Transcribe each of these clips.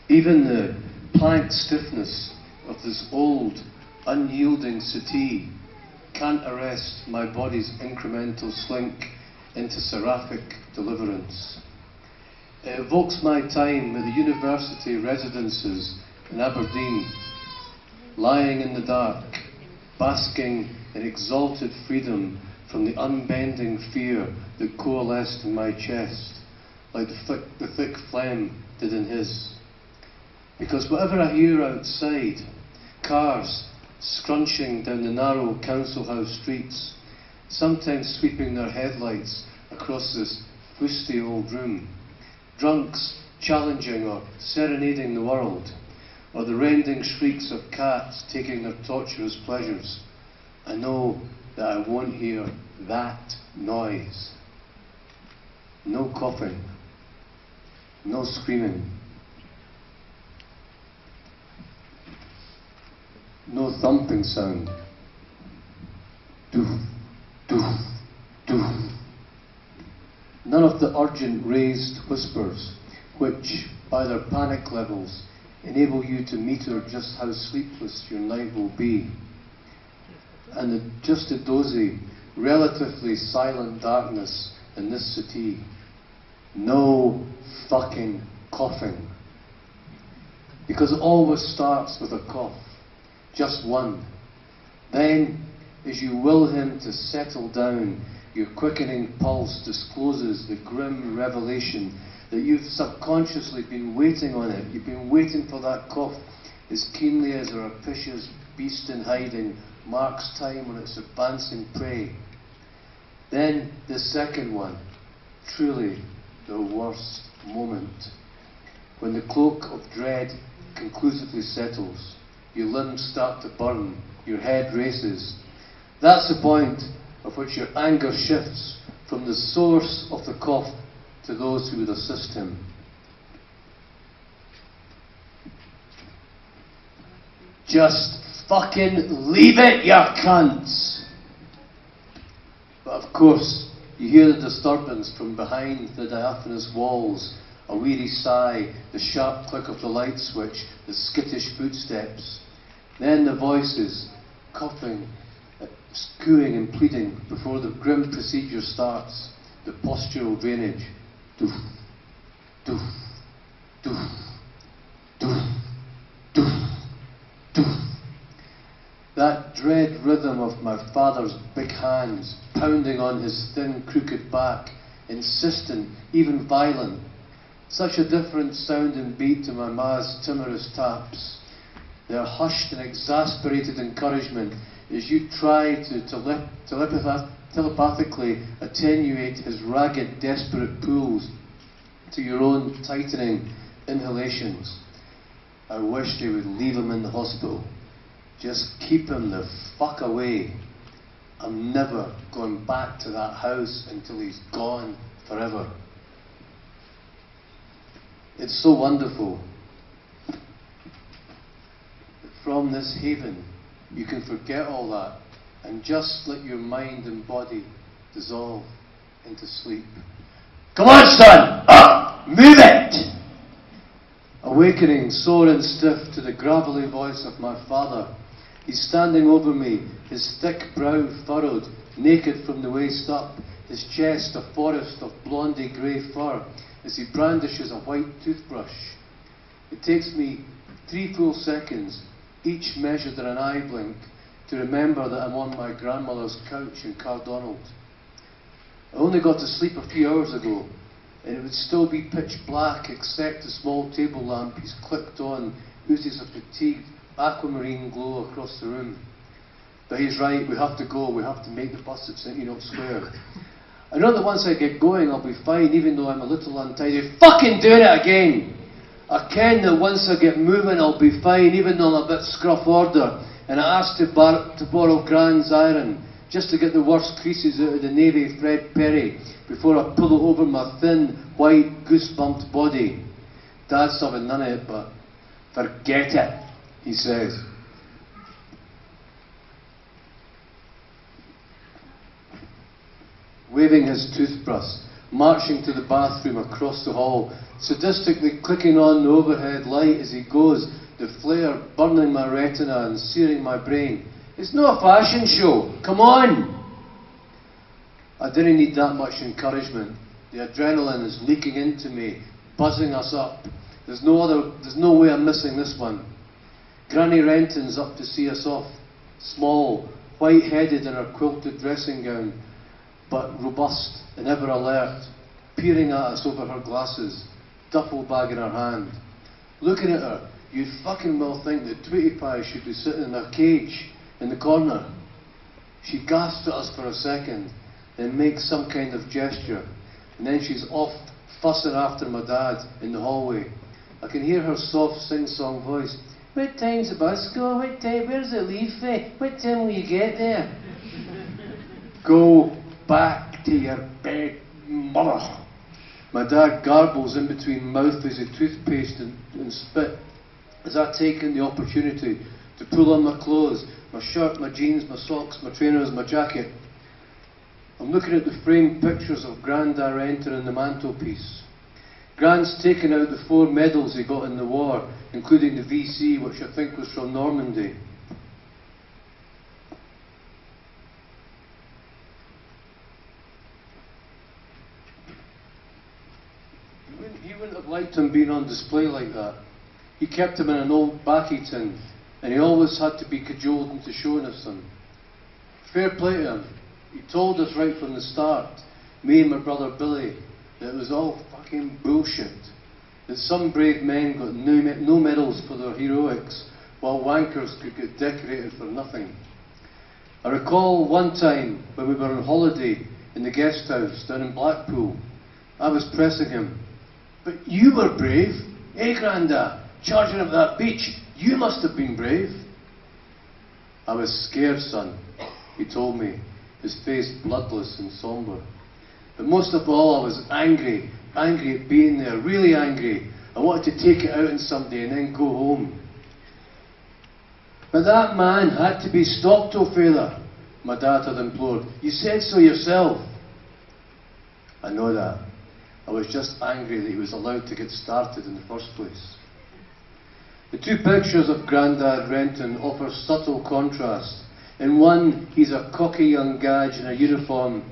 Even the plank stiffness of this old, unyielding settee can't arrest my body's incremental slink into seraphic deliverance. It evokes my time at the university residences in Aberdeen, lying in the dark, basking in exalted freedom from the unbending fear that coalesced in my chest, like the thick phlegm did in his. Because whatever I hear outside, cars scrunching down the narrow council house streets, sometimes sweeping their headlights across this fusty old room, drunks challenging or serenading the world, or the rending shrieks of cats taking their torturous pleasures, I know that I won't hear that noise. No coughing, no screaming, no thumping sound. Doof, doof, doof. None of the urgent raised whispers which, by their panic levels, enable you to meter just how sleepless your night will be. And just a dozy, relatively silent darkness in this city. No fucking coughing. Because it always starts with a cough. Just one. Then, as you will him to settle down, your quickening pulse discloses the grim revelation that you've subconsciously been waiting on it. You've been waiting for that cough as keenly as a rapacious beast in hiding marks time on its advancing prey. Then the second one, truly the worst moment, when the cloak of dread conclusively settles, your limbs start to burn, your head races. That's the point at which your anger shifts from the source of the cough to those who would assist him. Just fucking leave it, you cunts! But of course, you hear the disturbance from behind the diaphanous walls, a weary sigh, the sharp click of the light switch, the skittish footsteps. Then the voices, coughing, cooing and pleading before the grim procedure starts, the postural drainage. Doof, doof, doof, doof, doof, doof. That dread rhythm of my father's big hands pounding on his thin, crooked back, insistent, even violent. Such a different sound and beat to my ma's timorous taps. Their hushed and exasperated encouragement as you try to telepathically attenuate his ragged, desperate pulls to your own tightening inhalations. I wish they would leave him in the hospital. Just keep him the fuck away. I'm never going back to that house until he's gone forever. It's so wonderful that from this haven you can forget all that and just let your mind and body dissolve into sleep. Come on, son! Up! Move it! Awakening, sore and stiff, to the gravelly voice of my father. He's standing over me, his thick brow furrowed, naked from the waist up, his chest a forest of blondie grey fur, as he brandishes a white toothbrush. It takes me 3 full seconds, each measured in an eye blink, to remember that I'm on my grandmother's couch in Cardonald. I only got to sleep a few hours ago, and it would still be pitch black except the small table lamp he's clicked on oozes a fatigued aquamarine glow across the room. But he's right, we have to go, we have to make the bus at St Enoch Square. I know that once I get going I'll be fine, even though I'm a little untidy. Fucking doing it again! I ken that once I get moving I'll be fine, even though I'm a bit scruff order, and I asked to borrow Grand's iron, just to get the worst creases out of the navy Fred Perry, before I pull it over my thin, white, goose-bumped body. Dad's having none of it, but forget it, he says. Waving his toothbrush, marching to the bathroom across the hall, sadistically clicking on the overhead light as he goes, the flare burning my retina and searing my brain. It's not a fashion show, come on! I didn't need that much encouragement. The adrenaline is leaking into me, buzzing us up. There's no way I'm missing this one. Granny Renton's up to see us off, small, white-headed in her quilted dressing gown, but robust and ever alert, peering at us over her glasses, duffel bag in her hand. Looking at her, you'd fucking well think that Tweety Pie should be sitting in a cage in the corner. She gasps at us for a second, then makes some kind of gesture, and then she's off fussing after my dad in the hallway. I can hear her soft sing-song voice. What time's the bus go? What time? Where's the leave? What time will you get there? Go back to your bed, mother. My dad garbles in between mouthfuls of toothpaste and spit as I take in the opportunity to pull on my clothes, my shirt, my jeans, my socks, my trainers, my jacket. I'm looking at the framed pictures of Grandad Renton on the mantelpiece. Grand's taken out the 4 medals he got in the war, including the VC, which I think was from Normandy. He wouldn't have liked him being on display like that. He kept him in an old baccy tin, and he always had to be cajoled into showing us them. Fair play to him. He told us right from the start, me and my brother Billy, that it was all fucking bullshit. That some brave men got no medals for their heroics, while wankers could get decorated for nothing. I recall one time when we were on holiday in the guest house down in Blackpool, I was pressing him. But you were brave, eh, Grandad? Charging up that beach, you must have been brave. I was scared, son, he told me, his face bloodless and sombre. But most of all, I was angry at being there, really angry. I wanted to take it out on somebody and then go home. But that man had to be stopped, oh fella, my dad had implored. You said so yourself. I know that. I was just angry that he was allowed to get started in the first place. The 2 pictures of Grandad Renton offer subtle contrast. In one, he's a cocky young gadge in a uniform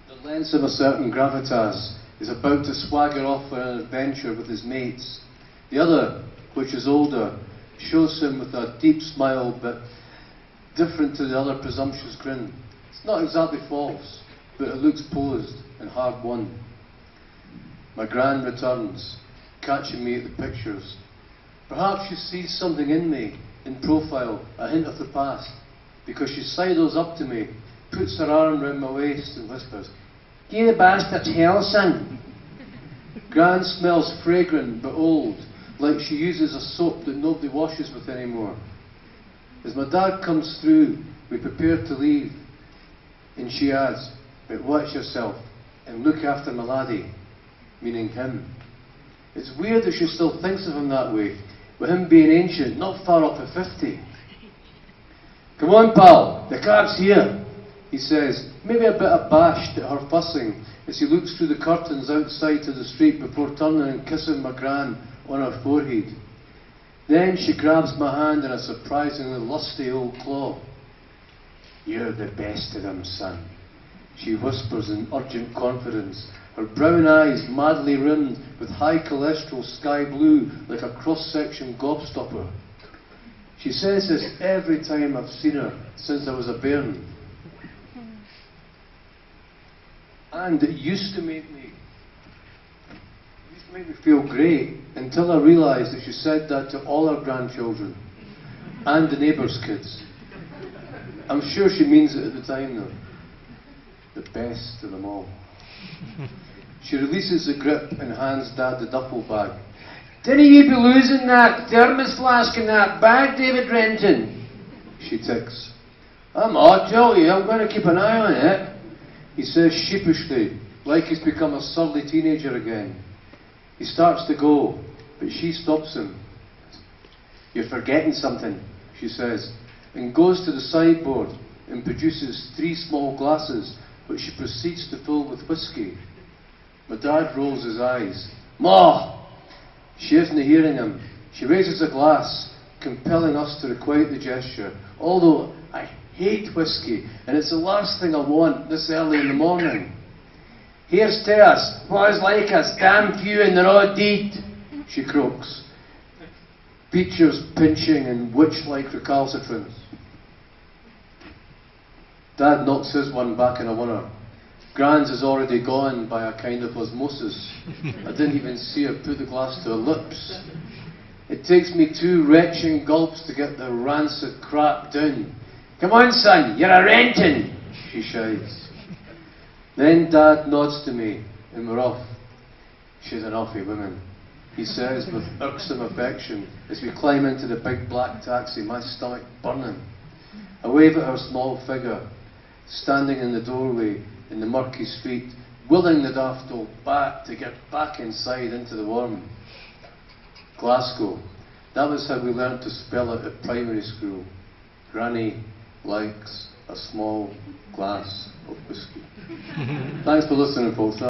that lends him a certain gravitas. He's about to swagger off on an adventure with his mates. The other, which is older, shows him with a deep smile, but different to the other presumptuous grin. It's not exactly false, but it looks posed and hard-won. My gran returns, catching me at the pictures. Perhaps she sees something in me, in profile, a hint of the past, because she sidles up to me, puts her arm round my waist and whispers, "Give the bastards hell, son." Gran smells fragrant but old, like she uses a soap that nobody washes with anymore. As my dad comes through, we prepare to leave, and she adds, "But watch yourself and look after my laddie," meaning him. It's weird that she still thinks of him that way, with him being ancient, not far off at 50. "Come on, pal, the cab's here," he says, maybe a bit abashed at her fussing, as he looks through the curtains outside to the street before turning and kissing my gran on her forehead. Then she grabs my hand in a surprisingly lusty old claw. "You're the best of them, son," she whispers in urgent confidence, her brown eyes madly rimmed with high cholesterol sky blue like a cross-section gobstopper. She says this every time I've seen her since I was a bairn. And it used to make me feel great until I realised that she said that to all her grandchildren and the neighbours' kids. I'm sure she means it at the time though. The best of them all. She releases the grip and hands Dad the duffel bag. "Dinna you be losing that thermos flask in that bag, David Renton?" she ticks. "I tell you, I'm going to keep an eye on it," he says sheepishly, like he's become a surly teenager again. He starts to go, but she stops him. "You're forgetting something," she says, and goes to the sideboard and produces 3 small glasses, which she proceeds to fill with whiskey. My dad rolls his eyes. "Ma!" She isn't hearing him. She raises a glass, compelling us to requite the gesture. Although I hate whiskey, and it's the last thing I want this early in the morning. "Here's to us, boys like us, damn few and they're all deed," she croaks. Features pinching and witch-like recalcitrance. Dad knocks his one back in a winner. Gran's is already gone by a kind of osmosis. I didn't even see her put the glass to her lips. It takes me 2 retching gulps to get the rancid crap down. "Come on, son, you're a rentin'," she shouts. Then Dad nods to me, and we're off. "She's an awful woman," he says with irksome affection as we climb into the big black taxi, my stomach burning. I wave at her small figure, standing in the doorway in the murky street, willing the daft old bat to get back inside into the warm. Glasgow. That was how we learned to spell it at primary school. Granny likes a small glass of whiskey. Thanks for listening, folks.